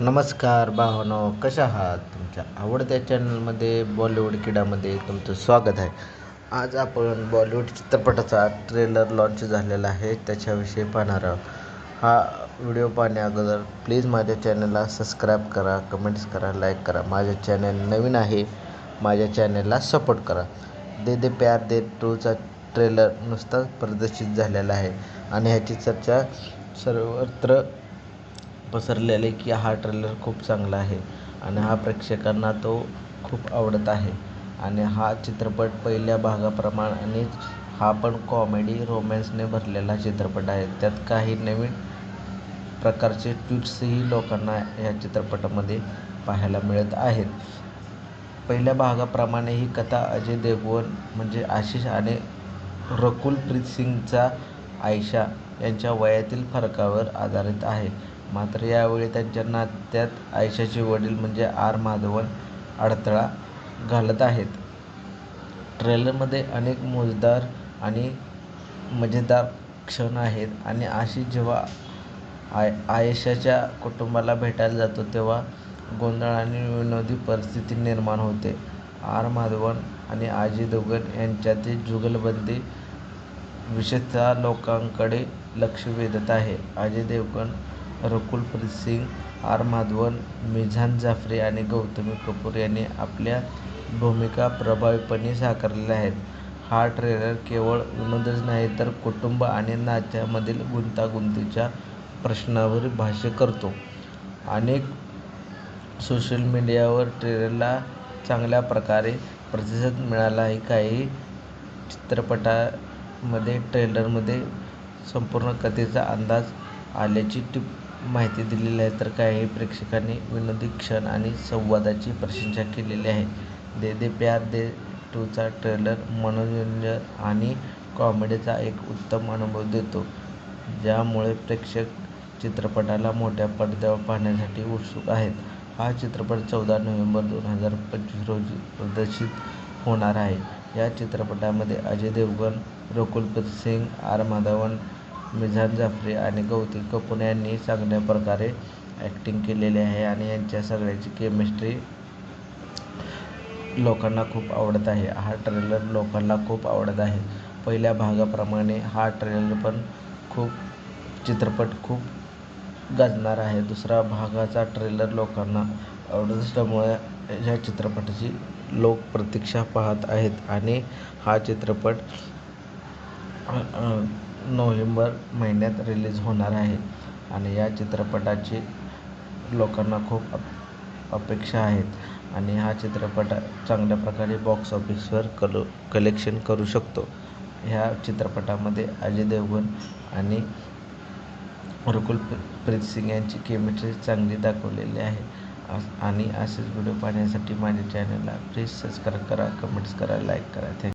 नमस्कार भावांनो, कशा आहात? तुमच्या आवडत्या चॅनलमध्ये बॉलिवूड किडामध्ये तुमचं स्वागत आहे. आज आपण बॉलिवूड चित्रपटाचा ट्रेलर लॉन्च झालेला आहे त्याच्याविषयी पाहणार आहोत. हा व्हिडिओ पाहण्या अगोदर प्लीज माझ्या चॅनलला सबस्क्राईब करा, कमेंट्स करा, लाईक करा. माझे चॅनल नवीन आहे, माझ्या चॅनलला सपोर्ट करा. दे दे प्यार दे 2चा ट्रेलर नुसताच प्रदर्शित झालेला आहे आणि ह्याची चर्चा सर्वत्र पसरलेले की हा ट्रेलर खूप चांगला आहे आणि हा प्रेक्षकांना तो खूप आवडत आहे. आणि हा चित्रपट पहिल्या भागाप्रमाणेच हा पण कॉमेडी रोमॅन्सने भरलेला चित्रपट आहे. त्यात काही नवीन प्रकारचे ट्विस्टही लोकांना या चित्रपटामध्ये पाहायला मिळत आहेत. पहिल्या भागाप्रमाणे ही कथा अजय देवगण म्हणजे आशिष आणि रकुल प्रीत सिंगचा आयशा यांच्या वयातील फरकावर आधारित आहे. मात्र यावेळी त्यांच्या नात्यात आयशाचे वडील म्हणजे आर. माधवन अडथळा घालत आहेत. ट्रेलरमध्ये अनेक मोजदार आणि मजेदार क्षण आहेत आणि आशिष जेव्हा आयशाच्या कुटुंबाला भेटायला जातो तेव्हा गोंधळ आणि विनोदी परिस्थिती निर्माण होते. आर. माधवन आणि अजय देवगण यांच्यातील जुगलबंदी विशेषतः लोकांकडे लक्ष वेधत आहे. अजय देवगण, रकुल प्रीत सिंग, आर. माधवन, मिझान जाफरी आणि गौतमी कपूर यांनी आपल्या भूमिका प्रभावीपणे साकारलेल्या आहेत. हा ट्रेलर केवळ विनोदच नाही तर कुटुंब आणि नात्यांमधील गुंतागुंतीच्या प्रश्नांवर भाष्य करतो. अनेक सोशल मीडियावर ट्रेलरला चांगल्या प्रकारे प्रतिसाद मिळाला आहे. काही चित्रपटामध्ये ट्रेलरमध्ये संपूर्ण कथेचा अंदाज आल्याची माहिती दिलेली आहे तर काही प्रेक्षकांनी विनोदी क्षण आणि संवादाची प्रशंसा केलेली आहे. दे दे प्यार दे 2चा ट्रेलर मनोरंजन आणि कॉमेडीचा एक उत्तम अनुभव देतो, ज्यामुळे प्रेक्षक चित्रपटाला मोठ्या पडद्यावर पाहण्यासाठी उत्सुक आहेत. हा चित्रपट 14 नोव्हेंबर 2025 रोजी प्रदर्शित होणार आहे. या चित्रपटामध्ये अजय देवगण, रकुल प्रीत सिंग, आर. माधवन, मिझान जाफरी आणि गौतमी कपूर यांनी चांगल्या प्रकारे ॲक्टिंग केलेली आहे आणि यांच्या सगळ्यांची केमिस्ट्री लोकांना खूप आवडत आहे. हा ट्रेलर लोकांना खूप आवडत आहे. पहिल्या भागाप्रमाणे हा ट्रेलर पण चित्रपट खूप गाजणार आहे. दुसरा भागाचा ट्रेलर लोकांना आवडत असल्यामुळे ह्या चित्रपटाची लोक प्रतीक्षा पाहत आहेत आणि हा चित्रपट नोव्हेंबर महिन्यात रिलीज होणार आहे आणि या चित्रपटाची लोकांना खूप अपेक्षा आहेत आणि हा चित्रपट चांगल्या प्रकारे बॉक्स ऑफिसवर कलेक्शन करू शकतो. ह्या चित्रपटामध्ये अजय देवगण आणि रकुल प्रीत सिंग यांची केमिस्ट्री चांगली दाखवलेली आहे. आणि असेच व्हिडिओ पाहण्यासाठी माझ्या चॅनलला प्लीज सबस्क्राईब करा, कमेंट्स करा, लाईक करा. थँक्यू.